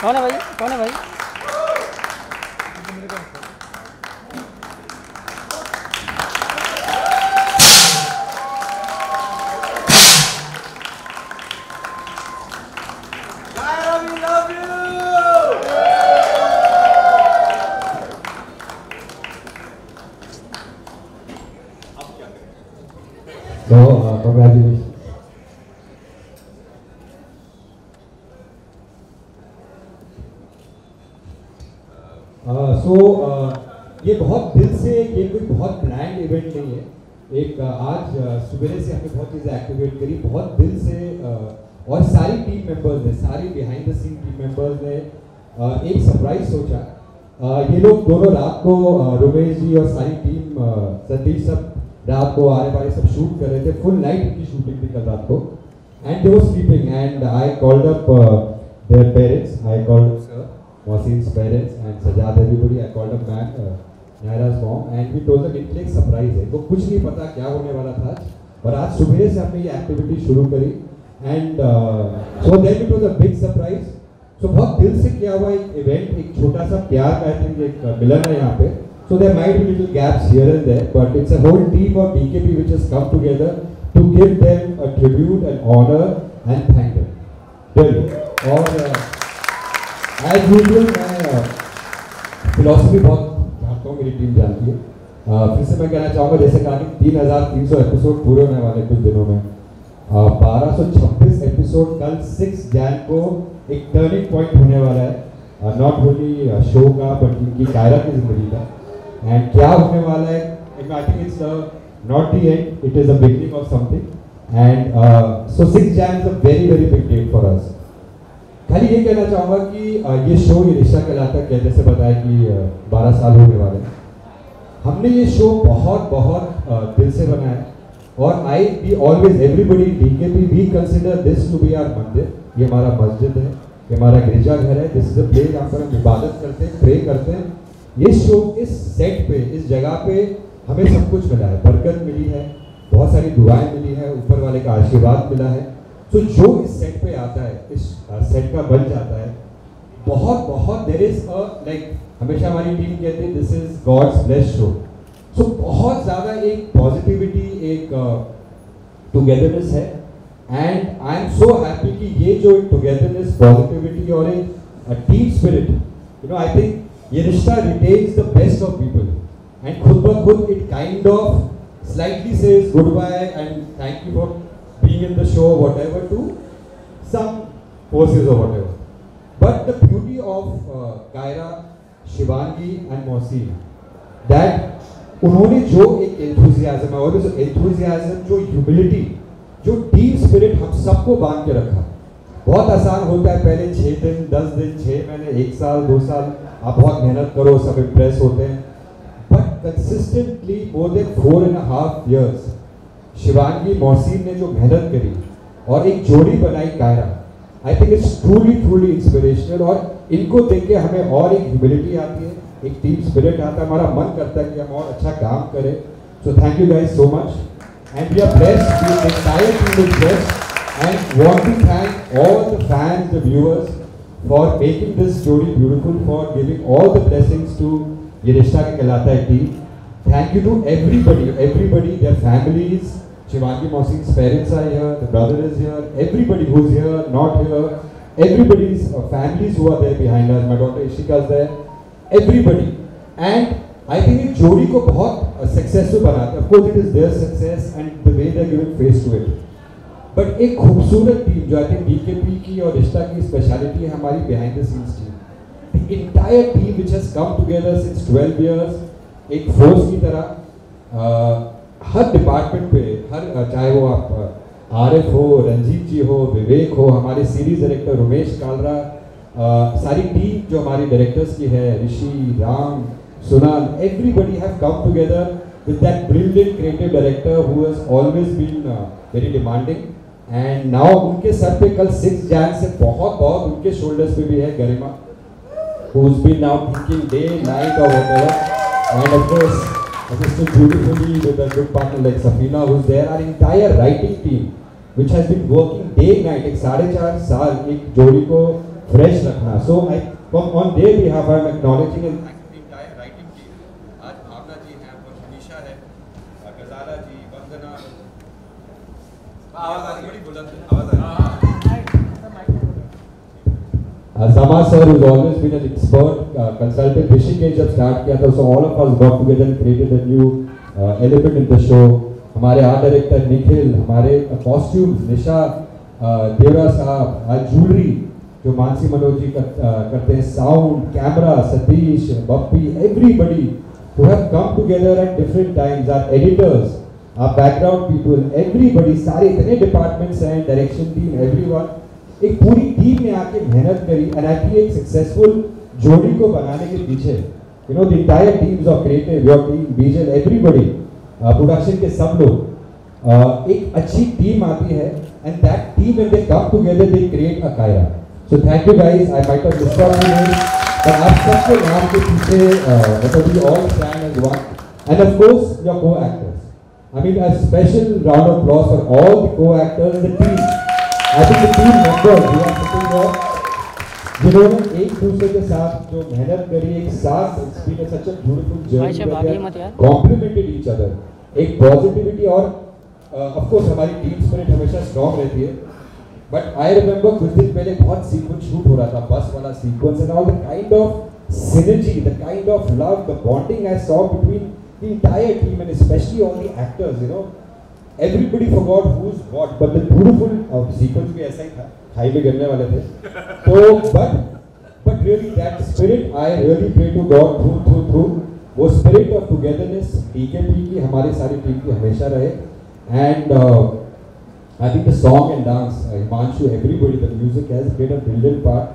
कौन है भाई, कौन है भाई? So, congratulations. ये बहुत दिल से, ये कोई बहुत प्लान्ड इवेंट नहीं है। एक आज सुबह से हमने बहुत चीज़ें एक्टिवेट करी, बहुत दिल से, और सारी टीम मेंबर्स ने, सारी behind the scene team members ने एक सरप्राइज सोचा। ये लोग दोनों रात को, रुमेश जी और सारी टीम, सतीश सब रात को आने वाले सब शूट कर रहे थे। फुल नाइट की शूटिंग थी कल रात को, and they were sleeping and I called up their parents, I called sir Mohsin's parents and Sajad, everybody. I called up back Naira's mom and we told them it एक surprise है, तो कुछ नहीं पता क्या होने वाला था, और आज सुबह से हमने ये एक्टिविटी शुरू करी and so then it was a big surprise. So बहुत दिल से किया हुआ एक इवेंट, एक छोटा सा प्यार का आई थिंक एक मिलन है यहाँ पे। So there might be little gaps here and there, but it's a whole team of DKP which has come together to give them a tribute and honor and thank them. Really. और as usual मैं philosophy बहुत जानता हूँ, मेरी team जानती है। फिर से मैं कहना चाहूँगा, जैसे कहा कि 3300 एपिसोड पूरे होने वाले कुछ दिनों में, 1226 एपिसोड, कल 6 जैन को एक टर्निंग पॉइंट होने वाला है, नॉट ओनली शो का बट इनकी कायरा की जिंदगी का। एंड क्या होने वाला है, I think it's not the end, it is the beginning of something. And so 6 Jan is a very very big date for us. खाली ये कहना चाहूँगा कि ये शो, ये रिश्ता कहलाता है, जैसे बताया कि 12 साल होने वाले हैं। हमने ये शो बहुत बहुत दिल से बनाया है, और I we always everybody DKP we consider this to be our mandir. ये हमारा मस्जिद है, ये हमारा गिरजाघर है, दिस इज अ प्लेस जहाँ पर हम इबादत करते हैं, प्रे करते हैं। ये शो इस सेट पे, इस जगह पे हमें सब कुछ मिला है, बरकत मिली है, बहुत सारी दुआएं मिली है, ऊपर वाले का आशीर्वाद मिला है। तो जो इस सेट पे आता है, इस सेट का बन जाता है, बहुत बहुत देयर इज अ लाइक, हमेशा हमारी टीम कहती है this is God's blessed show. So बहुत ज़्यादा एक पॉजिटिविटी, एक टुगेदरनेस है, and I am so happy कि ये जो टुगेदरनेस, पॉजिटिविटी और एक team spirit, you know, I think Yeh Rishta retains the best of people, and खुद ब खुद it kind of slightly says good bye and thank you for being in the show, whatever, to some forces or whatever. But the beauty of Kaira, Shivangi and Mohsin, that उन्होंने जो एक enthusiasm है, और जो enthusiasm, जो humility, जो team spirit हम सबको बांध के रखा। बहुत आसान होता है पहले 6 दिन, 10 दिन, 6 महीने, 1 साल, 2 साल, आप बहुत मेहनत करो, सब impress होते हैं, but consistently more than 4.5 years Shivangi, Mohsin ने जो मेहनत करी और एक जोड़ी बनाई Kaira, I think it's truly truly inspirational. और इनको देख के हमें और एक ह्यूमिलिटी आती है, एक टीम स्पिरिट आता है, हमारा मन करता है कि हम और अच्छा काम करें। So thank you guys so much, and we are blessed, the entire team is blessed, and want to thank all the fans, the viewers for making this jodi beautiful, for giving all the blessings to Yeh Rishta Ke Kehlata Hai team. Thank you to everybody, their families. Shivangi Mohsin's parents are here, the brother is here, everybody who's here, not here, everybody's families who are there behind us. My daughter Ishika is there, everybody. And I think इस जोड़ी को बहुत successful बनाता है. Of course, it is their success and the way they're giving face to it. But एक खूबसूरत team जो I think DKP की और रिश्ता की स्पेशलिटी है हमारी behind the scenes team. The entire team which has come together since 12 years, एक फोर्स की तरह हर डिपार्टमेंट पे, हर चाहे वो आप आरिफ हो, रंजीत जी हो, विवेक हो, हमारे सीरीज डायरेक्टर रमेश कालरा, सारी टीम जो हमारी डायरेक्टर्स की है, Rishi, Ram, Sunal, everybody have come together with that brilliant creative director who has always been very demanding. And now उनके सर पे कल 6 जैन से बहुत उनके शोल्डर्स पे भी है गरिमा, who has been now thinking day, night or whatever, and of course assisted beautifully with a good partner like Safina who's there. Our entire writing team which has been working day night, एक 4.5 साल एक जोड़ी को fresh रखना. So on their behalf I am acknowledging and thanking the entire writing team. आज भावना जी हैं, मनीषा है, गजाला जी, वंदना. आवाज आ रही बड़ी बुलंद आवाज आ रही. Zama sir, who's always been an expert consultant, Rishikesh जब start किया था, so all of us got together and created a new element in the show. हमारे आर्ट डायरेक्टर निखिल, हमारे कॉस्ट्यूम्स निशा, देवरा साहब, आज ज्वेलरी जो मानसी मनोज जी करते हैं, sound, camera, Satish, Bappi, everybody who have come together at different times, our editors, our background people, everybody, सारे इतने departments हैं, direction team, everyone, एक पूरी टीम ने आके मेहनत करी and I think एक successful जोड़ी को बनाने के पीछे, you know, the entire teams of creative, your team, Bijal, everybody, production के सब लोग, एक अच्छी टीम आती है and that team when they come together they create a Kyra. So thank you guys. I might have missed out your names, but आप सबके नाम के पीछे मतलब we all stand as one. And of course your co-actors. I mean a special round of applause for all the co-actors and the team. I think the team members who are sitting here, जिन्होंने एक दूसरे के साथ जो मेहनत करी, एक साथ it's been such a beautiful journey where they have complemented each other. एक पॉजिटिविटी और of course हमारी टीम स्पिरिट हमेशा स्ट्रॉन्ग रहती है. But I remember कुछ दिन पहले बहुत सीक्वेंस शूट हो रहा था, बस वाला sequence and all the kind of synergy, the kind of love, the bonding I saw between the entire team and especially all the actors, you know. Everybody forgot who's what, but the beautiful sequence भी ऐसा ही था, highway करने वाले थे. So but really that spirit I really pray to God through वो spirit of togetherness DKP की हमारी सारी टीम की हमेशा रहे. And I think the song and dance, Himanshu, everybody, the music has played a brilliant part.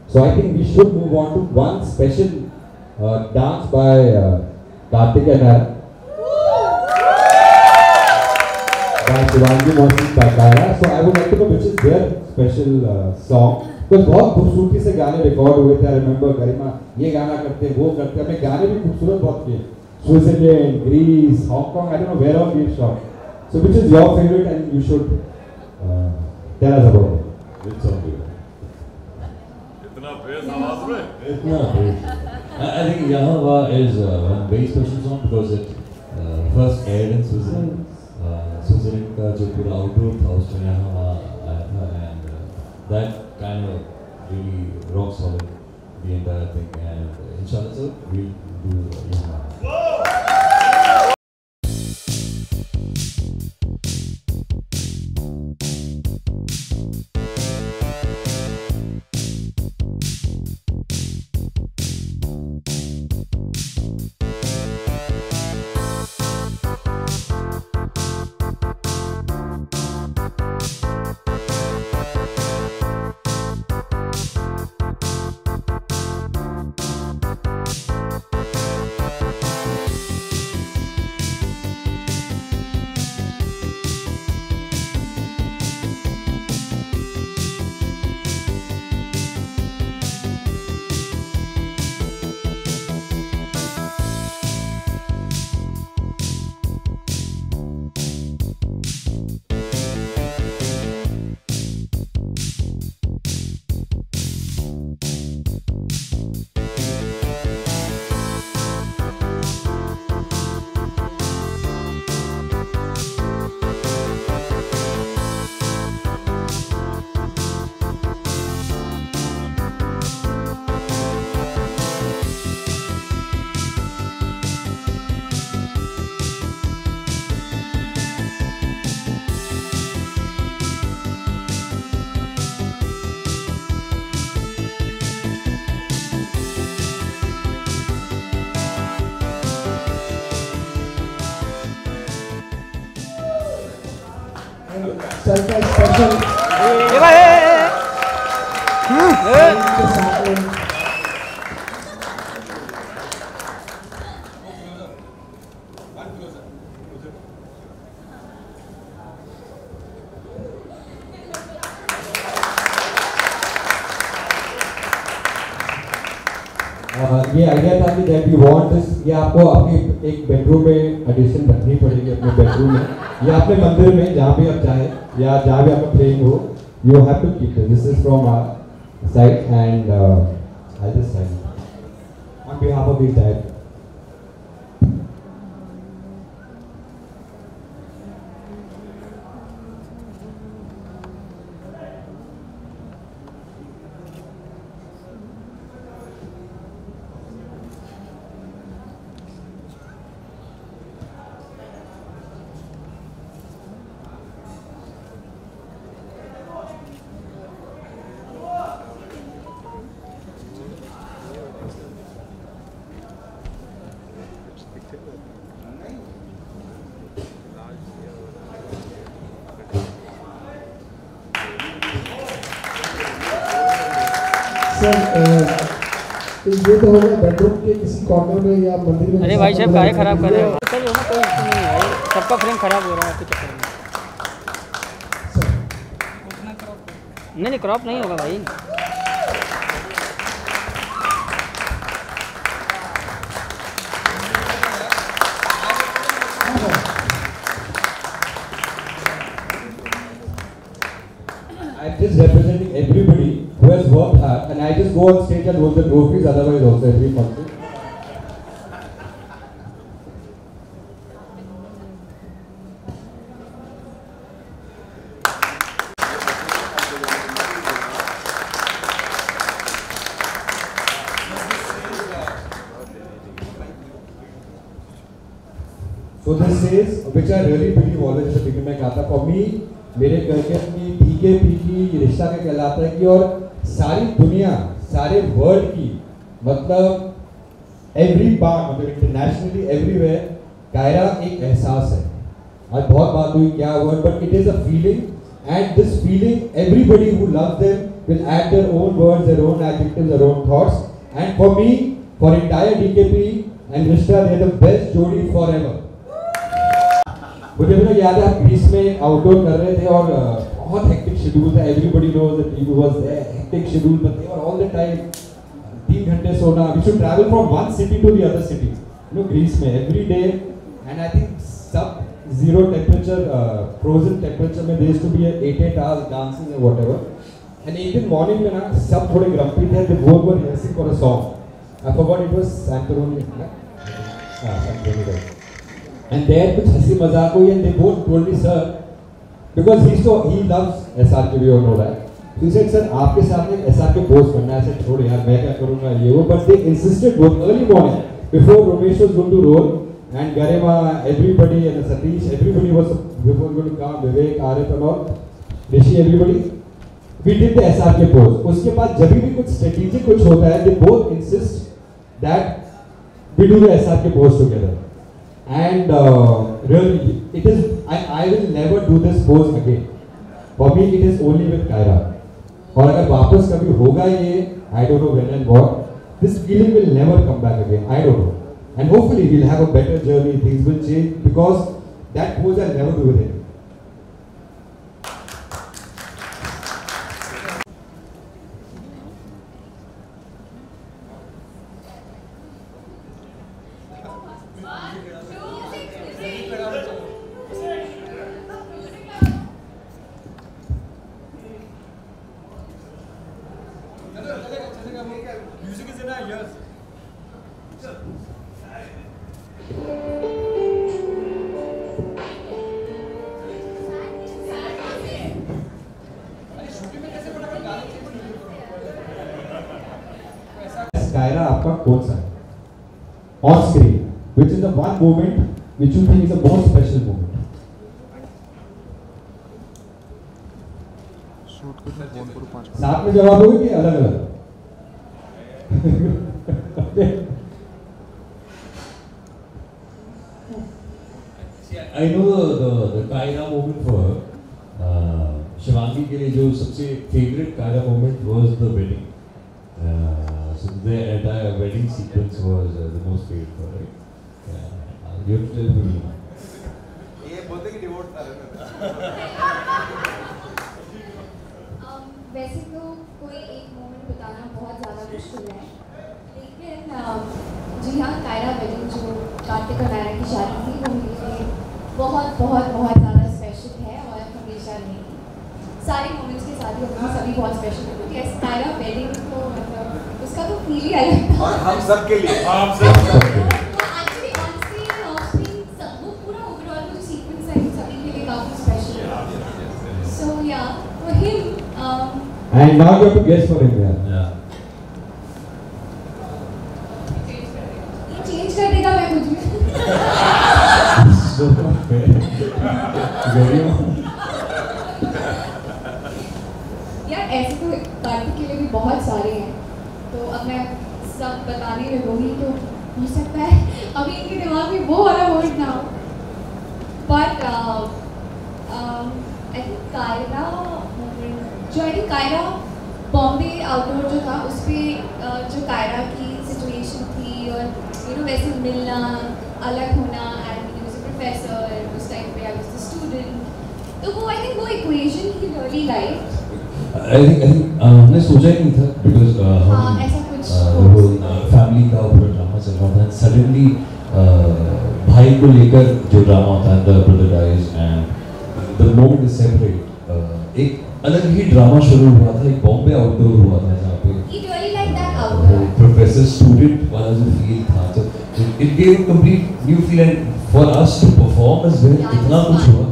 So I think we should move on to one special dance by Karthik and Nara. By Shivangi Mohan Kakaya. So I would like to know which is their special song. Because बहुत खूबसूरती से गाने record हुए थे. I remember गरिमा ये गाना करते हैं, वो करते हैं. हमने गाने भी खूबसूरत बहुत किए. Switzerland, Greece, Hong Kong, I don't know where all we've shot. So which is your favorite and you should tell us about it. Which song do you like? इतना bass आवाज में? इतना bass. I think Yahava is one very special song because it first aired in Switzerland. Switzerland का जो पूरा outdoor था उसमें यहाँ आया था and that kind of really rock solid the entire thing and inshallah so we'll do Yahava. Surprise special. ये idea था कि दैट यू वांट दिस, ये आपको अपने एक बेडरूम में एडिशन रखनी पड़ेगी अपने बेडरूम में या अपने मंदिर में जहाँ भी आप चाहें या जहाँ भी आपका प्रेम हो, you have to keep this is from side, and I'll just sign on behalf of the entire. ये तो होगा बेडरूम के किसी कॉर्नर में या मंदिर में। अरे भाई साहब काहे खराब कर रहे हो? चलो ना, कोई इश्यू नहीं है भाई, सबका फ्रेम खराब हो रहा है आपके चक्कर में। नहीं नहीं, क्रॉप नहीं होगा भाई। I'm just representing everybody who has worked hard, and I just go on stage and hold the trophies otherwise also every function. So this is, which I really believe always at the beginning में कहा था, for me, मेरे career में DKP की रिश्ता क्या कहलाता है कि और सारी दुनिया, सारे वर्ल्ड की, मतलब every part, मतलब internationally everywhere, कायरा एक एहसास है। आज बहुत बात हुई क्या word, but it is a feeling, and this feeling, everybody who loves them will add their own words, their own adjectives, their own thoughts, and for me, for entire DKP and Rishta, they are the best जोड़ी forever. मुझे भी याद है हम Greece में outdoor कर रहे थे और बहुत हेक्टिक शेड्यूल था, everybody knows the team was there, hectic schedule पर थे और ऑल द टाइम 3 घंटे सोना, we should travel from one city to the other city, you know, Greece में every day, and I think सब zero temperature, frozen temperature में there to be 8 hours dancing and whatever, and एक दिन morning में ना सब थोड़े grumpy थे, they both were rehearsing for a song, I forgot it was Santorini, Santorini, and there कुछ हंसी मजाक हुई, and they both told me, sir, because he loves SRK, we all know that, so he said, sir, आपके सामने SRK post करना है। ऐसे छोड़ यार मैं क्या करूँगा ये वो, but they insisted both early morning before Ramesh was going to roll, and Garima, everybody, and Satish, everybody was before going to come, Vivek, Arif and all, Rishi, everybody, we did the SRK post. उसके बाद जब भी कुछ strategic कुछ होता है, they both insist that we do the SRK post together. And really, it is. I will never do this pose again. For me, it is only with Kaira. और अगर वापस कभी होगा ये, I don't know when and what, this feeling will never come back again. I don't know. And hopefully, we'll have a better journey. Things will change because that pose I'll never do with it. Music is in our ears. Kaira आपका कौन सा है? On screen, which is the one moment which you think is the most special moment? साथ में जवाब होगा कि अलग अलग? I know the Kaira moment for Shivangi के लिए जो सबसे favorite Kaira moment was the wedding. So the entire wedding sequence was the most favorite for her. You have to tell me. ये बोलते कि डिवोर्स था। वैसे तो कोई एक मोमेंट बताना बहुत ज़्यादा मुश्किल है, लेकिन जी हाँ, कायरा वेडिंग जो कार्तिक और नायरा की शादी थी वो मेरे लिए बहुत बहुत बहुत ज़्यादा स्पेशल है और हमेशा रहेगी। सारे मोमेंट्स के साथ ही अपने सभी बहुत स्पेशल है। तो यस, कायरा वेडिंग तो मतलब उसका तो फील ही अलग था। और हम सब के लिए actually on screen of screen सब वो पूरा ओवरऑल जो सीक्वेंस है सभी के लिए काफी स्पेशल है। सो या for him And now you have to guess for him, yeah. Change कर देगा मैं कुछ भी। So very यार ऐसे तो कार्तिक के लिए भी बहुत सारे हैं, तो अब मैं सब बताने लगूंगी तो हो सकता है अभी इनके दिमाग में वो वाला वर्ड ना हो, बट आई थिंक कायरा जो I think Kaira Bombay outdoor जो था उस पर जो कायरा की सिचुएशन थी और यू नो वैसे मिलना अलग होना and he was a professor उस टाइम पे आई वाज द स्टूडेंट, तो वो आई थिंक वो equation he really like I think हमने सोचा ही नहीं था because हाँ, ऐसा कुछ वो फैमिली का ऊपर ड्रामा चल रहा था सडनली भाई को लेकर जो ड्रामा होता है the brother dies and the moment is separate एक अलग ही ड्रामा शुरू हुआ था, एक बॉम्बे आउटडोर हुआ था जहाँ पे he really liked that outdoor professor student वाला जो फील था, तो it gave a complete new feel and for us to perform as well इतना कुछ हुआ,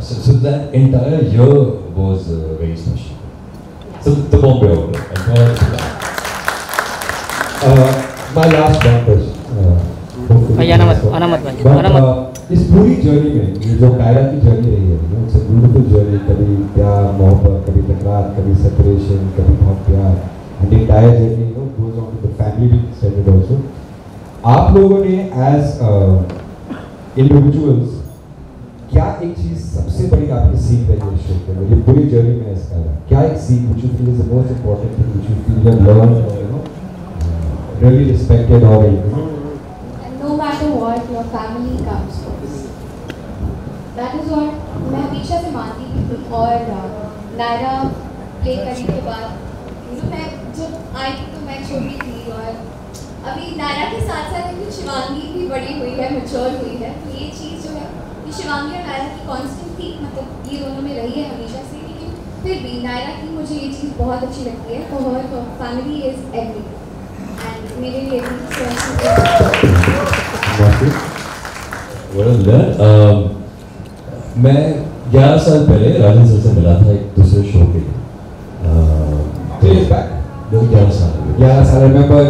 so that entire year was very special. So the Bombay outdoor and My last one question. भाई आना मत But इस पूरी जर्नी में ये जो कायरा की जर्नी रही है, it's a beautiful journey. कभी प्यार मोहब्बत, कभी तकरार, कभी separation, कभी बहुत प्यार, and the entire journey goes on to the family being extended also. आप लोगों ने as individuals क्या एक चीज सबसे बड़ी आपकी सीख रही है शो के अंदर, ये पूरी जर्नी में इसका क्या एक सीख which you feel is the most important thing which you feel you have learned or really respected or and no matter what your family comes first, that is what मैं हमेशा से मानती थी। और नायरा प्ले करने के बाद मैं जब आई थी तो मैं छोटी थी और अभी नायरा के साथ साथ शिवांगी भी बड़ी हुई है, मैच्योर हुई है, तो ये चीज़ जो है शिवांगी और नायरा की कांस्टेंट थी, मतलब ये दोनों में रही है हमेशा से, लेकिन फिर भी नायरा की मुझे ये चीज़ बहुत अच्छी लगती है, तो हर फैमिली इज एवरीथिंग एंड मेरे लिए मैं 11 साल पहले राजन सर से मिला था एक दूसरे शो के लिए, 11 साल remember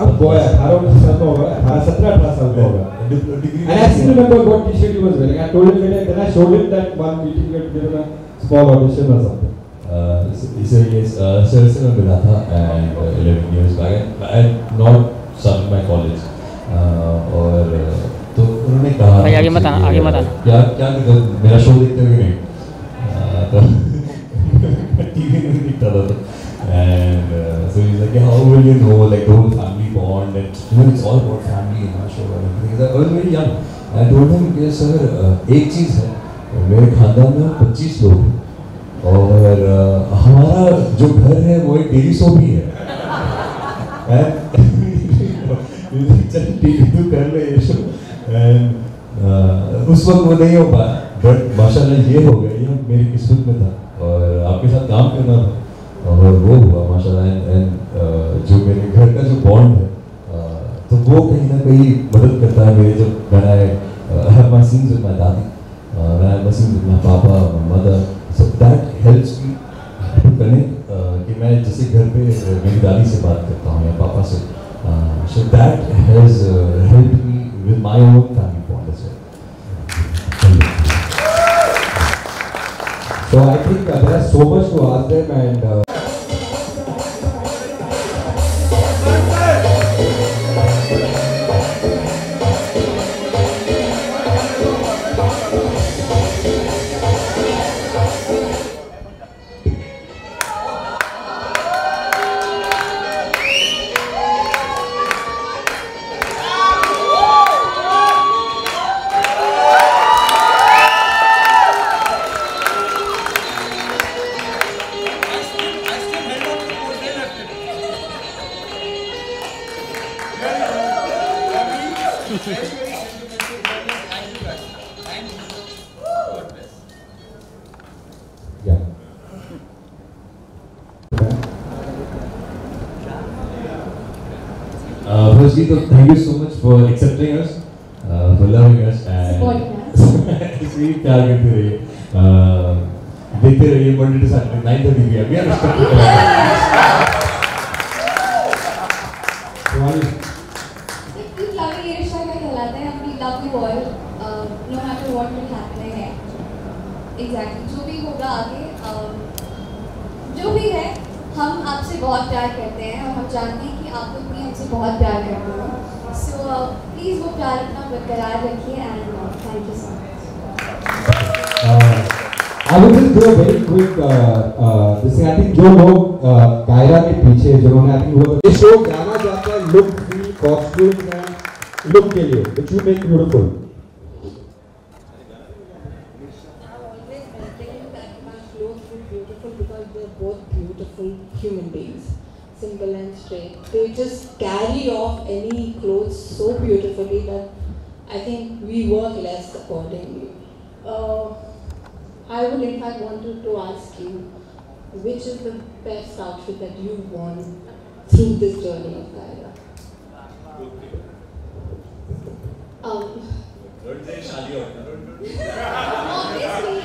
अब boy 18 साल का होगा, 17-18 साल का होगा, and I still remember what t-shirt he was wearing. I told him later, then I showed him that one meeting we had given a small audition or something. So yes, sir से मैं मिला था and 11 years back. I had not started my college और तो उन्होंने कहा भाई आगे मत आना क्या मेरा शो देखते हो कि नहीं, तो टीवी में दिखता था and so he's like, how will you know like the whole family bond and it's all about family in our show and everything. I was very young. I told him कि sir एक चीज़ है, मेरे खानदान में 25 लोग हैं और हमारा जो घर है वो एक डेली शो भी है, चल तू कर ले ये शो, उस वक्त वो नहीं हो पाया, बट माशाल्लाह ये हो गया, ये मेरी किस्मत में था और आपके साथ काम करना था और वो हुआ माशाल्लाह। एंड जो मेरे घर का जो बॉन्ड है तो वो कहीं ना कहीं मदद करता है मेरे, जब when I have my scenes with my दादी, when I have my scenes with my papa, my mother, so that helps me to connect कि मैं जैसे घर पे मेरी दादी से बात करता हूँ या पापा से, so that has helped me with my own family bond as well. So I think there is so much to ask them and firstly, so thank you so much for accepting us, for loving us, and Supporting we प्यार करते रहिए, देखते रहिए Monday to Saturday 9:30 भी we are respected. Keep loving ये रिश्ता क्या कहलाता है? We love you all, no matter what will happen ahead. Exactly. जो भी होगा आगे, जो भी है, हम आपसे बहुत प्यार करते हैं और हम जानते हैं कि आप लोग भी हमसे बहुत प्यार करते हो. So please वो प्यार अपना बरकरार रखिए and thank you so much. I will just do a very quick this thing. I think जो लोग कायरा के पीछे जिन्होंने I think वो ये शो गाना जाता है look, feel, costume and look के लिए which you make beautiful. Beautiful because they're both beautiful human beings, simple and straight. They just carry off any clothes so beautifully that I think we work less accordingly. I would in fact wanted to ask you, which is the best outfit that you've worn through this journey of Kaira? Obviously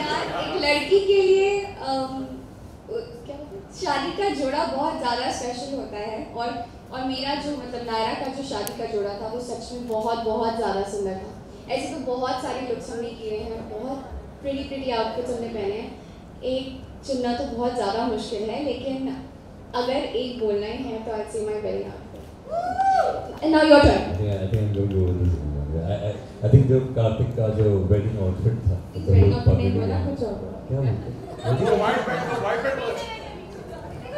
यार, एक लड़की के लिए शादी का जोड़ा बहुत ज़्यादा स्पेशल होता है और मेरा जो मतलब नायरा का जो शादी का जोड़ा था वो सच में बहुत बहुत ज़्यादा सुंदर था. ऐसे तो बहुत सारे लुक्स हमने किए हैं, बहुत प्रिटी आउटफिट्स हमने पहने हैं. एक चुनना तो बहुत ज़्यादा मुश्किल है, लेकिन अगर एक बोलना ही है तो I'd say my wedding outfit. And now your turn. I think I'm going to go with this one. I think जो कार्तिक का जो wedding outfit था, wedding outfit नहीं बोला, कुछ और बोला. क्या बोलते?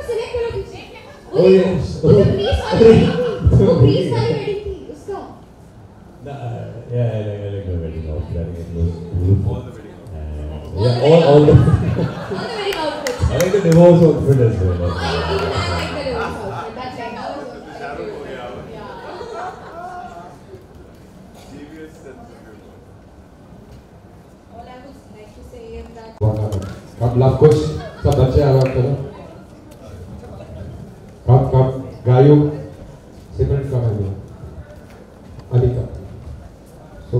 सिलेक्ट करो किसी. Oh yes. वो प्लीज वाली वेडिंग थी उसका. Yeah, I like the wedding outfit. I think it was beautiful. Yeah, all the wedding outfits. I like the divorce outfit as well. I like the divorce outfit. That's right. That was all I would like to say is that. कब love कुछ सब बच्चे आ रहे हैं. कब गायु separate कब है अलिका. So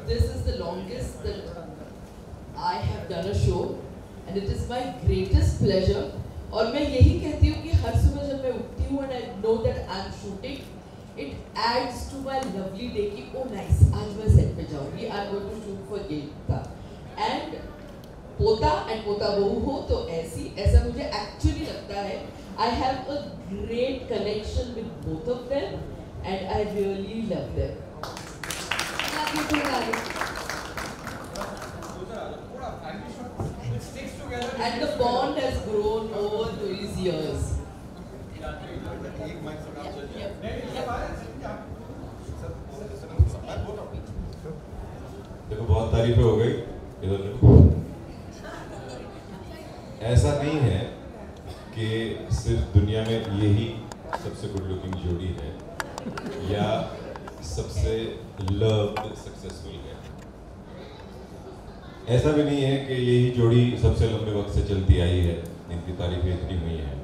This is the longest that I have done a show and it is my greatest pleasure. और मैं यही कहती हूँ कि हर सुबह जब मैं उठती हूँ and I know that I'm shooting, it adds to my lovely day कि oh nice आज मैं set पे जाऊँगी, I'm going to shoot for Gita and पोता and पोता बहू हो तो ऐसा मुझे actually लगता है. I have a great connection with both of them and I really love them. And the bond has grown over these years. देखो बहुत तारीफें हो गई इधर. ऐसा नहीं है कि सिर्फ दुनिया में यही सबसे गुड लुकिंग जोड़ी है या सबसे लव्ड सक्सेसफुल है. ऐसा भी नहीं है कि यही जोड़ी सबसे लंबे वक्त से चलती आई है, इनकी तारीफें इतनी हुई हैं.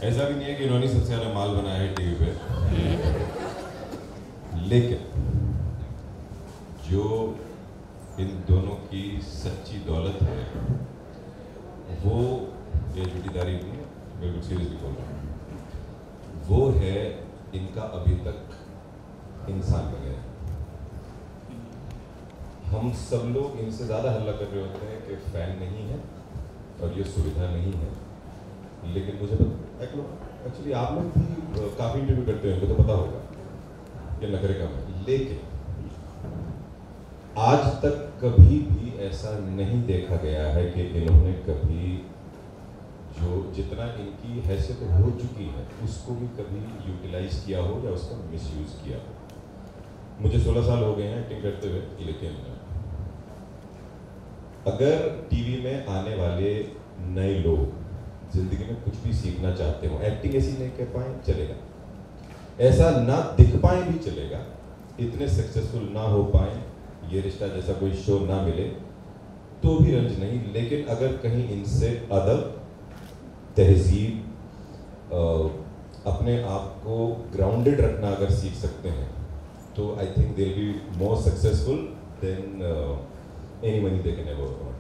ऐसा भी नहीं है कि इन्होंने सबसे ज़्यादा माल बनाया है टीवी पे. लेकिन जो इन दोनों की सच्ची दौलत है वो ये झूठी तारीफ नहीं, बिल्कुल सीरियसली बोल रहा हूँ, वो है इनका अभी तक इंसान वगैरह. हम सब लोग इनसे ज़्यादा हल्ला कर रहे होते हैं कि फ़ैन नहीं है और ये सुविधा नहीं है. लेकिन मुझे एक्चुअली आप लोग भी काफ़ी इंटरव्यू करते होंगे तो पता होगा ये नखरे का है. लेकिन आज तक कभी भी ऐसा नहीं देखा गया है कि इन्होंने कभी जो जितना इनकी हैसियत हो चुकी है उसको भी कभी यूटिलाइज किया हो या उसका मिसयूज़ किया हो. मुझे 16 साल हो गए हैं एक्टिंग करते हुए, लेकिन अगर टीवी में आने वाले नए लोग ज़िंदगी में कुछ भी सीखना चाहते हो, एक्टिंग ऐसी नहीं कर पाए चलेगा, ऐसा ना दिख पाए भी चलेगा, इतने सक्सेसफुल ना हो पाए, ये रिश्ता जैसा कोई शो ना मिले तो भी रंज नहीं, लेकिन अगर कहीं इनसे अदब, तहजीब, अपने आप को ग्राउंडेड रखना अगर सीख सकते हैं तो I think they will be more successful than any money they can ever earn.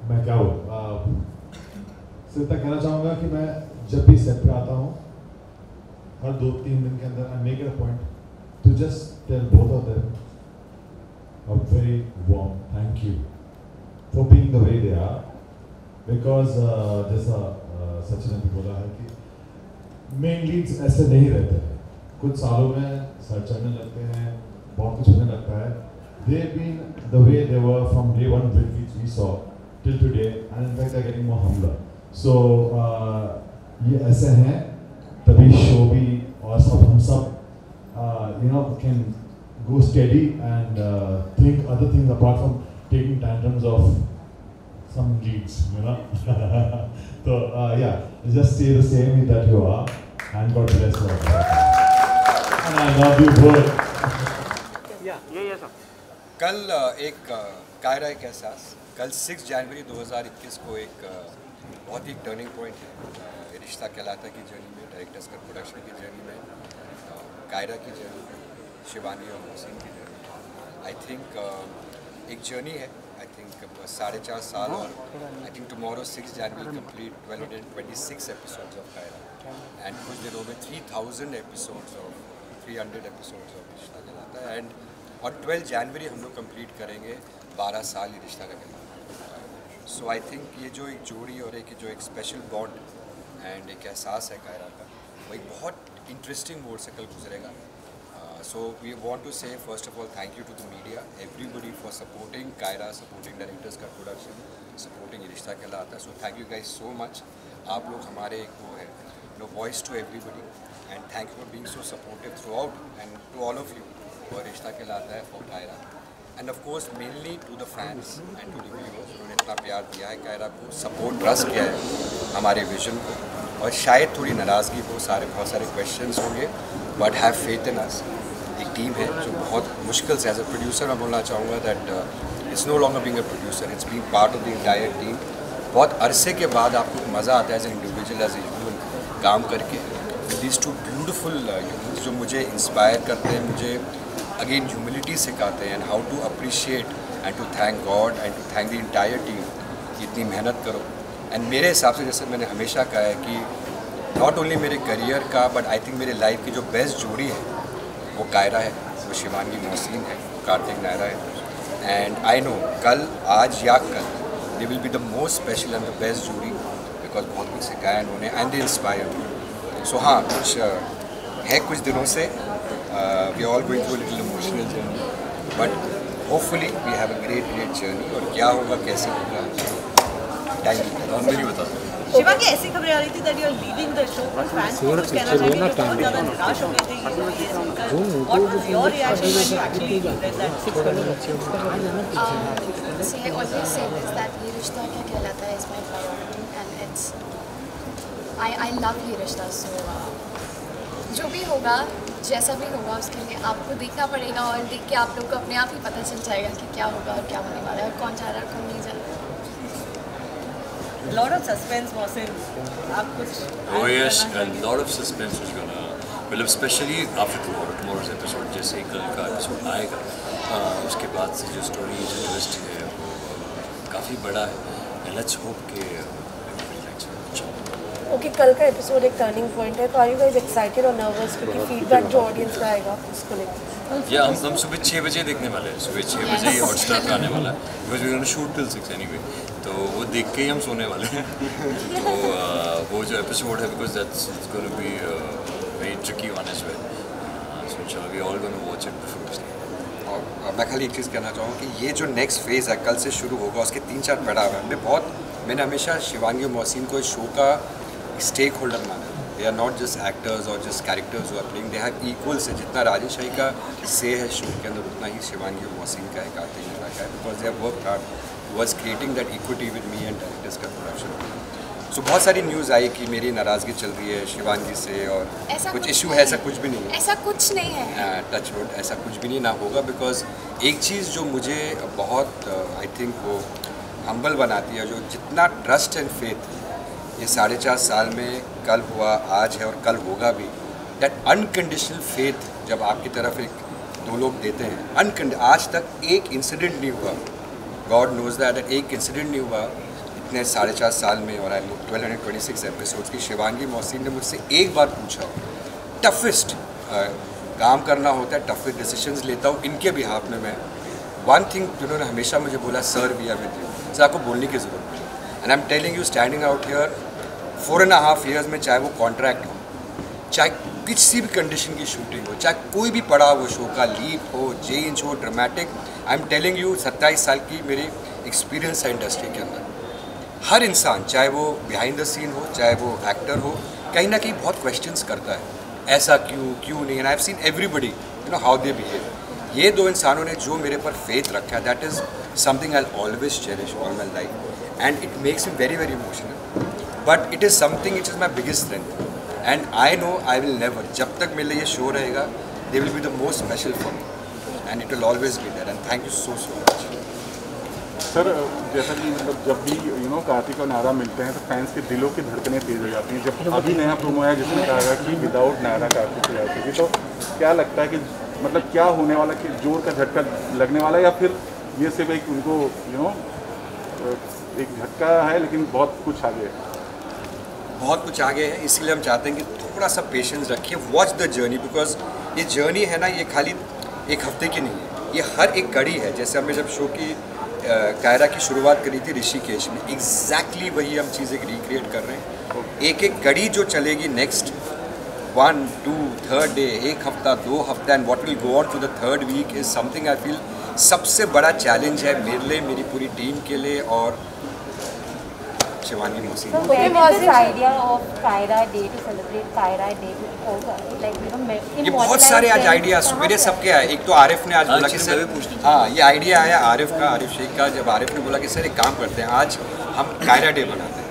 मैं क्या हूँ सिर्फ तक कहना चाहूँगा कि मैं जब भी सेट पे आता हूँ हर 2-3 दिन के अंदर I make it a point to just tell both of them a very warm thank you for being the way they are, because जैसा सचिन ने भी बोला है कि मेन लीड्स ऐसे नहीं रहते हैं, कुछ सालों में सर चढ़ने लगते हैं, बहुत कुछ होने लगता है। They've been the way they were from day one which we saw till today, and in fact they're getting more humbler. So ये ऐसे हैं तभी शो भी और सब हम सब you know can go steady and think other things apart from taking tantrums of some leads, you know. So yeah, just stay the same that you are, and God bless you. And I love you both. कल एक कायरा एक एहसास, कल 6 जनवरी 2021 को एक बहुत ही turning point है रिश्ता कहलाता की जर्नी में, डायरेक्टर्स का प्रोडक्शन की जर्नी में, कायरा की जर्नी में, शिवानी और मोहसिन की जर्नी। आई थिंक एक जर्नी है, आई थिंक 4.5 साल, और आई थिंक टुमारो 6 जनवरी complete 1226 episodes of Kaira, and कुछ दिनों में 3000 एपिसोड्स ऑफ 300 एपिसोड्स ऑफ रिश्ता कहलाता है, एंड और 12 जनवरी हम लोग कंप्लीट करेंगे 12 साल ये रिश्ता का कहलाता। सो आई थिंक ये जो एक जोड़ी और जो एक स्पेशल बॉन्ड एंड एक एहसास है कायरा का, वो एक बहुत इंटरेस्टिंग मोड से कल गुजरेगा। So we want to say first of all thank you to the media, everybody for supporting Kaira, supporting directors का production, supporting Yeh Rishta Kahlata Hai. So thank you guys so much, आप लोग हमारे एक वो है no voice to everybody, and thank you for being so supportive throughout, and to all of you और Rishta Kahlata Hai for Kaira, and of course mainly to the fans and to the viewers, उन्होंने इतना प्यार दिया है कायरा को, सपोर्ट ट्रस्ट किया है हमारे विजन को, और शायद थोड़ी नाराज़गी हो, बहुत सारे क्वेश्चंस होंगे, बट हैव फेथ इन अस। एक टीम है जो बहुत मुश्किल से, एज अ प्रोड्यूसर मैं बोलना चाहूँगा that it's no longer being a producer, it's being part of the entire team. बहुत अरसे के बाद आपको मज़ा आता है as a individual, as a human काम करके, दीज टू ब्यूटिफुल ह्यूमन्स जो मुझे इंस्पायर करते हैं, मुझे अगेन ह्यूमिलिटी सिखाते हैं, and how to appreciate and to thank God and to thank the entire team, इतनी मेहनत करो। एंड मेरे हिसाब से जैसे मैंने हमेशा कहा है कि नॉट ओनली मेरे करियर का बट आई थिंक मेरे लाइफ की जो बेस्ट जोड़ी है वो कायरा है, वो शिवानी मोहसिन है, कार्तिक नायरा है, एंड आई नो कल, आज या कल दे will be the most special and the best जोड़ी, बिकॉज बहुत कुछ सिखाया इन्होंने एंड दे इंस्पायर। सो हाँ, कुछ है कुछ दिनों से we are all going through a little emotional journey, but hopefully we have a great journey, और क्या होगा कैसे होगा टाइम नहीं बता सकता। शिवा की ऐसी खबरें आ रही थी that you are leaving the show, पर fans को कुछ कहना चाहिए कि बहुत ज़्यादा निराश हो गए थे ये सुनकर। What was your reaction when you actually read that? See, I always say this, that ये रिश्ता क्या कहलाता है is my priority, and it's I love ये रिश्ता, so जो भी होगा, जैसा भी होगा, उसके लिए आपको देखना पड़ेगा, और देख के आप लोग को अपने आप ही पता चल जाएगा कि क्या होगा और क्या होने वाला है, और कौन जा रहा है कौन नहीं जा रहा। Lot of suspense, Mohsin. आप कुछ? Oh yes, a lot of suspense is gonna, well especially after tomorrow's episode, जैसे कल का episode आएगा, उसके बाद से जो story जो twist है काफ़ी बड़ा है, and let's hope कि ओके, कल का एपिसोड एक टर्निंग पॉइंट है, तो आर यू गाइस एक्साइटेड और नर्वस क्योंकि फीडबैक जो ऑडियंस का आएगा उसको लेकर? या हम सुबह 6 बजे देखने वाले हैं, सुबह 6 बजे ही हॉटस्टार पे आने वाला है, because we gonna shoot till 6 anyway, तो वो देख के ही हम सोने वाले हैं। तो वो जो एपिसोड है, because that's gonna be very tricky one as well, so इंशाल्लाह we all gonna watch it before we sleep. और मैं खाली एक चीज़ कहना चाहूँगा कि ये जो नेक्स्ट फेज़ है कल से शुरू होगा, उसके 3-4 पड़ाव हैं। मैंने हमेशा शिवानी और मोहसिन को इस शो का स्टेक होल्डर माना। They are not just actors और just characters who are playing, they have equal say. जितना राजेश भाई का से है शो के अंदर, उतना ही शिवांगी और मोहसिन का है, कार्तिक नेहरा का है, because they have worked hard towards creating that equity with me and directors का प्रोडक्शन। सो बहुत सारी न्यूज़ आई कि मेरी नाराज़गी चल रही है शिवांगी से और कुछ इशू है, ऐसा कुछ भी नहीं है। ऐसा कुछ नहीं है, टच वुड, ऐसा कुछ भी नहीं ना होगा। बिकॉज एक चीज़ जो मुझे बहुत आई थिंक वो हम्बल बनाती है, जो जितना ट्रस्ट एंड फेथ ये 4.5 साल में कल हुआ, आज है और कल होगा भी, दैट अनकंडीशनल फेथ जब आपकी तरफ एक दो लोग देते हैं, आज तक एक इंसिडेंट नहीं हुआ, गॉड नोज दैट, एक इंसिडेंट नहीं हुआ इतने 4.5 साल में। और 1226 एपिसोड्स की शिवांगी मोहसिन ने मुझसे एक बार पूछा, टफेस्ट काम करना होता है, टफेस्ट डिसीजंस लेता हूँ इनके बिहाफ में मैं। वन थिंग जिन्होंने हमेशा मुझे बोला, sir we are with you, sir आपको बोलने की ज़रूरत नहीं। And I am telling you, standing out here 4.5 years में, चाहे वो कॉन्ट्रैक्ट हो, चाहे किसी भी कंडीशन की शूटिंग हो, चाहे कोई भी पड़ा वो शो का लीप हो, चेंज हो, dramatic, I am telling you 27 साल की मेरी एक्सपीरियंस है इंडस्ट्री के अंदर। हर इंसान, चाहे वो बिहाइंड द सीन हो, चाहे वो एक्टर हो, कहीं ना कहीं बहुत क्वेश्चंस करता है, ऐसा क्यों नहीं। And I have seen everybody how they behave. ये दो इंसानों ने जो मेरे पर फेथ रखा है, that is something I always cherish all my life and it makes me very very emotional, but it is something it is my biggest strength and I know I will never, जब तक मेरे लिए ये show रहेगा, they will be the most special for me and it will always be there. And thank you so much. Sir जैसा कि मतलब जब भी कार्तिक और नायरा मिलते हैं तो फैंस के दिलों की धड़कनें तेज हो जाती हैं। जब अभी नया प्रोमो है जिसमें कहा गया कि विदाउट नायरा कार्तिक की जाती थी, तो क्या लगता है कि मतलब क्या होने वाला, कि जोर का झटका लगने वाला है, या फिर ये सिर्फ एक उनको एक झटका है लेकिन बहुत कुछ आगे है? बहुत कुछ आगे है, इसलिए हम चाहते हैं कि थोड़ा सा पेशेंस रखिए, वॉच द जर्नी, बिकॉज ये जर्नी है ना, ये खाली एक हफ्ते की नहीं है, ये हर एक कड़ी है। जैसे हमने जब शो की कायरा की शुरुआत करी थी ऋषिकेश में, एग्जैक्टली वही हम चीज़ें रिक्रिएट कर रहे हैं। एक एक कड़ी जो चलेगी नेक्स्ट 1, 2, 3rd डे, एक हफ्ता, 2 हफ्ता, and what will go on to the 3rd week is something I feel सबसे बड़ा चैलेंज है मेरे लिए, मेरी पूरी टीम के लिए और शिवानी मोहसिन। ये बहुत सारे आज आइडिया सवेरे सबके आए। एक तो आरिफ ने आज बोला कि सर, हाँ ये आइडिया आया आरिफ का, आरिफ शेख का, जब आरिफ ने बोला कि सर एक काम करते हैं, आज हम कायरा डे बनाते हैं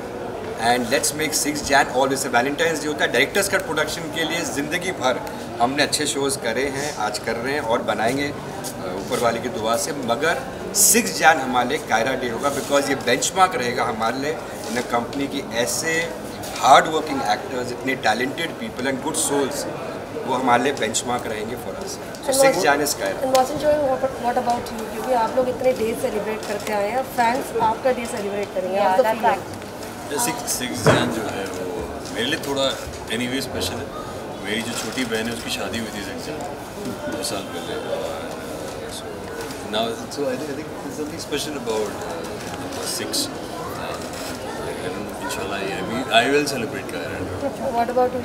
and let's make 6 Jan always Valentine's day होता है। डायरेक्टर्स कट प्रोडक्शन के लिए ज़िंदगी भर हमने अच्छे शोज़ करे हैं, आज कर रहे हैं और बनाएंगे ऊपर वाले की दुआ से, मगर 6 Jan हमारे लिए कायरा डे होगा, बिकॉज ये बेंचमार्क रहेगा हमारे लिए इन कंपनी की। ऐसे हार्ड वर्किंग एक्टर्स, इतने talented people and good souls, वो हमारे लिए बेंचमार्क रहेंगे for us. So 6 Jan is Kaira. What about you, क्योंकि आप लोग इतने डे सेलिब्रेट करके आए हैं, फैंस आपका डे सेलिब्रेट करेंगे। 6 Jan जो है वो मेरे लिए थोड़ा एनीवे स्पेशल है। मेरी जो छोटी बहन है उसकी शादी हुई थी 6 Jan 2 साल पहले। Now, so I think there's something special about 6. Inshallah, I will celebrate Kaira. What about you?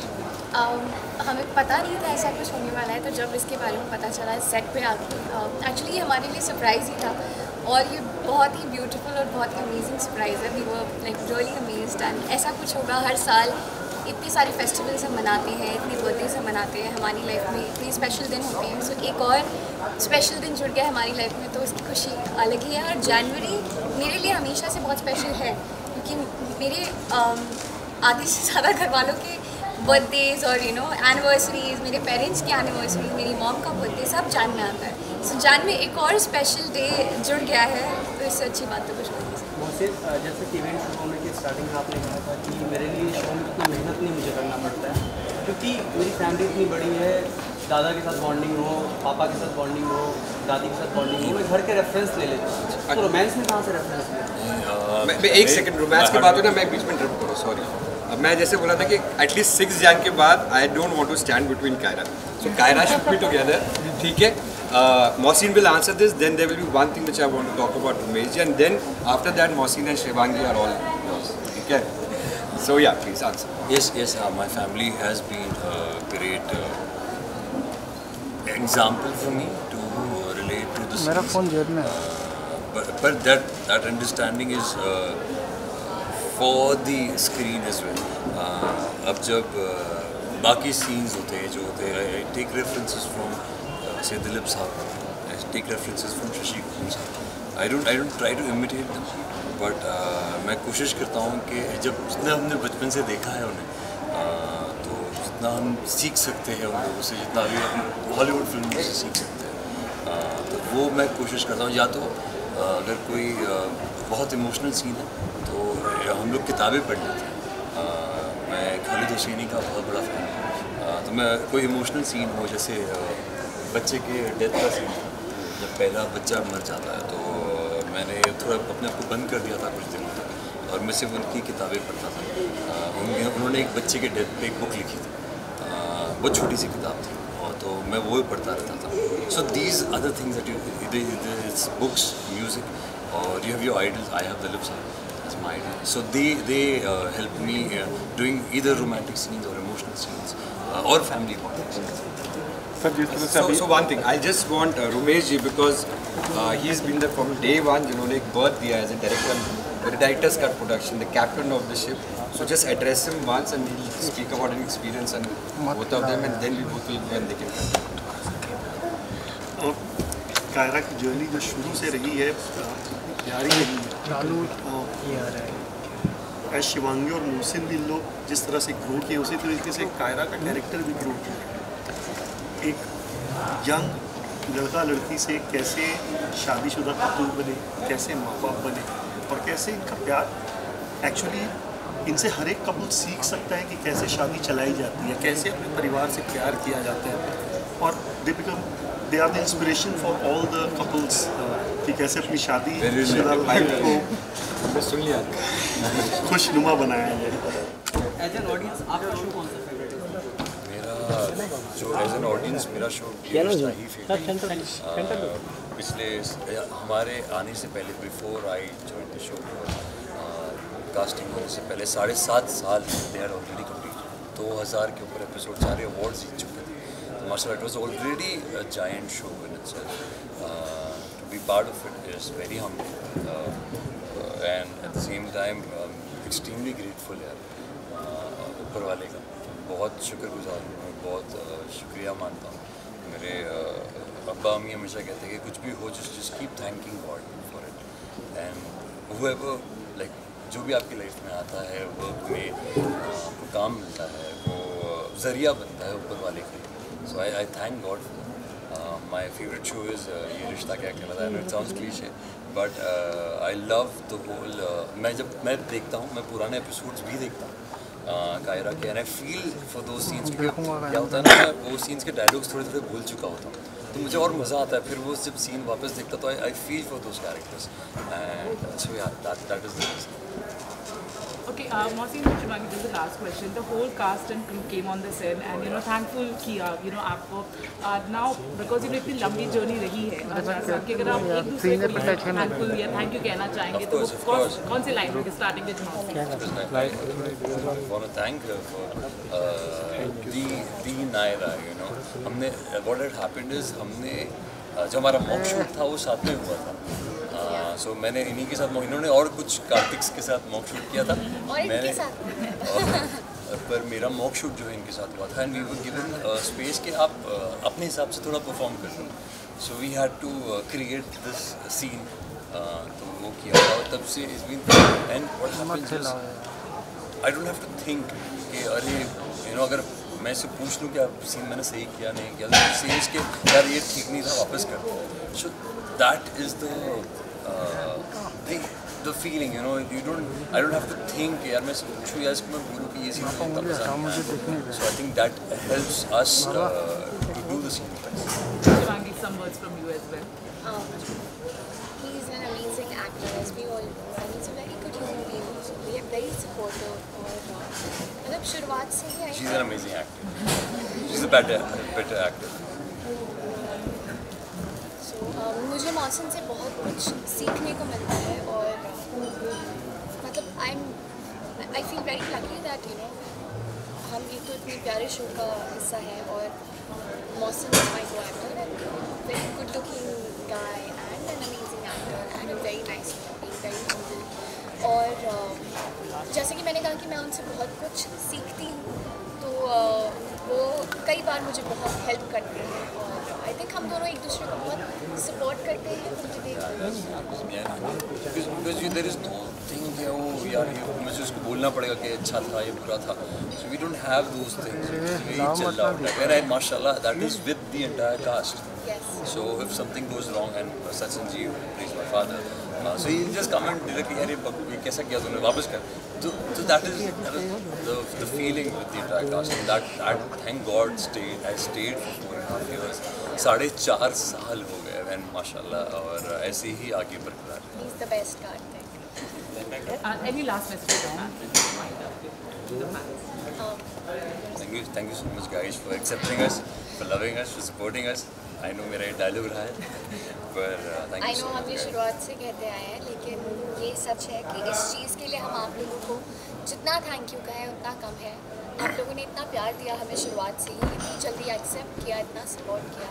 हमें पता नहीं था ऐसा कुछ होने वाला है, तो जब इसके बारे में पता चला सेट पे आके, एक्चुअली ये हमारे लिए सरप्राइज़ ही था और ये बहुत ही ब्यूटीफुल और बहुत ही अमेजिंग सरप्राइज़ है। We were like really amazed and ऐसा कुछ होगा हर साल। इतने सारे फेस्टिवल्स हम मनाते हैं, इतने बर्थडेज हम मनाते हैं, हमारी लाइफ में इतने स्पेशल दिन होते हैं। सो एक और स्पेशल दिन जुड़ गया हमारी लाइफ में, तो उसकी खुशी अलग ही है। और जनवरी मेरे लिए हमेशा से बहुत स्पेशल है, क्योंकि मेरे आधे से ज़्यादा घर वालों के बर्थडेज और एनिवर्सरीज, मेरे पेरेंट्स की एनिवर्सरी, मेरी मॉम का बर्थडे सब जान में आता है। सो जान में एक और स्पेशल डे जुड़ गया है, तो इससे अच्छी बात तो कुछ नहीं। जैसे कि इवेंट शुरू होने की स्टार्टिंग में आपने कहा था कि मेरे लिए शो में इतना मेहनत नहीं मुझे करना पड़ता है, क्योंकि मेरी फैमिली इतनी बड़ी है, दादा के साथ बॉन्डिंग हो, पापा के साथ बॉन्डिंग हो, दादी के साथ बॉन्डिंग हो, मैं घर के रेफरेंस ले लेता हूँ। तो रोमांस में कहाँ से रेफरेंस लिया? एक सेकंड, रोमांस की बात हो ना, मैं बीच में इंटरप्ट करूँ, सॉरी। अब मैं जैसे बोला था कि एटलीस्ट 6 Jan के बाद I don't want to stand between Kaira, so Kaira should be together, ठीक है। Mohsin will answer this, then there will be one thing which I want to talk about Umesh, and then after that Mohsin and Shivangi are all yours, okay? So yeah, please answer. Yes, my family has been a great example for me to relate to the मेरा phone जेब में है। But that understanding is for the screen as well. अब जब बाकी scenes होते हैं जो होते हैं, आई टेक रेफरेंसेस फ्रॉम से Dilip Sahab, I take references from Shashi Kapoor Sahab. I don't try to imitate them, but मैं कोशिश करता हूँ कि जब जितना हमने बचपन से देखा है उन्हें, तो जितना हम सीख सकते हैं उन लोगों से, जितना भी हम हॉलीवुड फिल्मों से सीख सकते हैं, तो वो मैं कोशिश करता हूँ। या तो अगर कोई बहुत इमोशनल सीन है तो हम लोग किताबें पढ़ लेते हैं। मैं खालिद हुसैनी का बहुत बड़ा फ़ैन हूँ, तो मैं कोई इमोशनल सीन हो, जैसे बच्चे के डेथ का सीन, जब पहला बच्चा मर जाता है, तो मैंने थोड़ा अपने आप को बंद कर दिया था कुछ दिनों तक, और मैं सिर्फ उनकी किताबें पढ़ता था। उन्होंने एक बच्चे के डेथ पे एक बुक लिखी थी, बहुत छोटी सी किताब थी, और तो मैं वो पढ़ता रहता था। So these other things that you books, music, और you have your idols. I have Dilip Sahab as my idol. So they help me doing either romantic scenes or emotional scenes or family bonding scenes. So one thing, I just want Rumesh ji, because he's been there from day one, जिन्होंने एक birth दिया as a director, the director's cut production, the captain of the ship. So just address him once and he'll speak about an experience and both of them, and then we both will go and they can continue. Kiara की journey जो शुरू से रही है प्यारी रही है, as Shivangi और मोहसिन भी लोग जिस तरह से ग्रो किए, उसी तरीके से कायरा का कैरेक्टर भी ग्रो किया। एक यंग लड़का लड़की से कैसे शादीशुदा कपल बने, कैसे माँ बाप बने, और कैसे इनका प्यार, एक्चुअली इनसे हर एक कपल सीख सकता है कि कैसे शादी चलाई जाती है, कैसे अपने परिवार से प्यार किया जाता है, और they are the inspiration for all the couples कि कैसे अपनी शादी लाइफ को खुशनुमा बनाया जाए। एज एन ऑडियंस आपका शो कौन सा फेवरेट है? मेरा जो एज एन ऑडियंस मेरा शो ये रिश्ता ही फेवरेट है। पिछले हमारे आने से पहले, before I join the show, casting होने से पहले 7.5 साल दे आर ऑलरेडी कंप्लीट, 2000 के ऊपर एपिसोड, सारे अवार्ड्स जीत चुके थे। माशाल्लाह, it was already a giant show in itself. To be part of it is very humbling and at the same time extremely grateful यार। ऊपर वाले का बहुत शुक्रगुजार हूँ, मैं बहुत शुक्रिया मानता हूँ। मेरे अब्बा अम्मी हमेशा कहते हैं कि कुछ भी हो, just keep thanking God for it, and whoever, like जो भी आपकी लाइफ में आता है, वर्क में आपको काम मिलता है, वो ज़रिया बनता है ऊपर वाले के। So I thank God. My favourite show is Yeh Rishta Kya Kehlata Hai. It sounds cliche, but I love the whole. मैं देखता हूँ, मैं पुराने एपिसोड्स भी देखता हूँ कायरा के, एंड आई फील फॉर दो सीन्स, क्योंकि क्या होता है ना, मैं वो सीन्स के डायलॉग्स थोड़े थोड़े भूल चुका होता हूँ, तो मुझे और मज़ा आता है फिर वो जब सीन वापस देखता, तो I feel for those characters, and so yeah that is the reason. Okay, Mohsin and Shivangi, this is the last question. The whole cast and crew came on the set, and thankful किया, आपको now because इतनी लंबी journey रही है, कि अगर आप एक दूसरे को thankful या thank you कहना चाहेंगे, तो कौन सी लाइन होगी starting with Mohsin? I want to thank her for the Naira. हमने what had happened is हमने जो हमारा मॉक शूट था वो साथ में हुआ था। सो मैंने इन्हीं के साथ, इन्होंने और कुछ कार्तिक्स के साथ मॉक शूट किया था, मैंने पर मेरा मॉक शूट जो है इनके साथ हुआ था, and we were given space कि आप अपने हिसाब से थोड़ा परफॉर्म कर लो। So we had to create this scene, तो वो किया था, और तब से is been, and what happens is I don't have to think कि अरे अगर मैं इससे पूछ लूँ कि आप सीन मैंने सही किया नहीं किया, तो सीन्स के यार ये ठीक नहीं था, वापस कर दो। So that is the feeling, I don't have to think यार मैं पूछूँ या इसको मैं बोलूँ कि ये सीन इतना पसंद है। So I think that helps us to do the scene. Shivangi, some words from you as well. He's an amazing actor, as we all know, and he's a very good human being also. We are very supportive, और मतलब शुरुआत से ही She's an amazing actor. She's a better actor. मुझे मौसम से बहुत कुछ सीखने को मिलता है, और मतलब I feel very lucky that हम एक तो इतने प्यारे शो का हिस्सा है, और मौसम इज माय को actor, and very good looking guy and an amazing actor and a very nice, very humble, और जैसे कि मैंने कहा कि मैं उनसे बहुत कुछ सीखती हूँ, तो वो कई बार मुझे बहुत हेल्प करते हैं और आई थिंक हम दोनों एक दूसरे को बहुत सपोर्ट करते हैं। देयर इज नो थिंग कि वो यार मुझे उसको बोलना पड़ेगा कि अच्छा था ये बुरा था, so we don't have those things, we chill out and माशाल्लाह that is with the entire cast. So if something goes wrong and Sachin ji plays my father, so he'll just come and directly, अरे ये कैसा किया तूने, वापस कर। So that is the feeling with the entire cast. That thank God I stayed for 4.5 years. 4.5 साल हो गए and माशाल्लाह, और ऐसे ही आगे बरकरार है। He's the best Kartik. Any last message to the fans? Thank you so much guys for accepting us, for loving us, for supporting us. I know मेरा डायलॉग रहा है, पर thank you so much. हम ये शुरुआत से कहते आए हैं, लेकिन ये सच है कि इस चीज़ के लिए हम आप लोगों को जितना थैंक यू कहें उतना कम है। आप लोगों ने इतना प्यार दिया हमें शुरुआत से ही, इतनी जल्दी एक्सेप्ट किया, इतना सपोर्ट किया,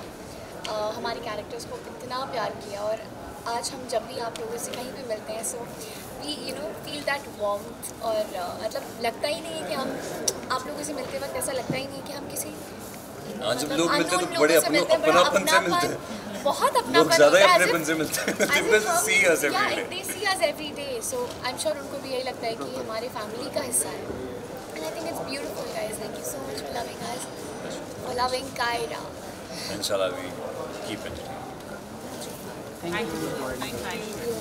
हमारे कैरेक्टर्स को इतना प्यार किया, और आज हम जब भी आप लोगों से कहीं भी मिलते हैं so we feel that warmth, और मतलब लगता ही नहीं है कि हम आप लोगों से मिलते वक्त ऐसा लगता ही नहीं कि हम किसी जब लोग मिलते हैं तो बड़े अपनापन से मिलते हैं, बहुत अपनापन, लोग ज़्यादा अपनेपन से मिलते हैं, they see us every day. They see us every day, so I'm sure उनको भी यही लगता है कि हमारे फैमिली का हिस्सा है, and I think it's beautiful guys. Thank you so much for loving us, for loving Kaira. Inshallah we keep it. Thank you.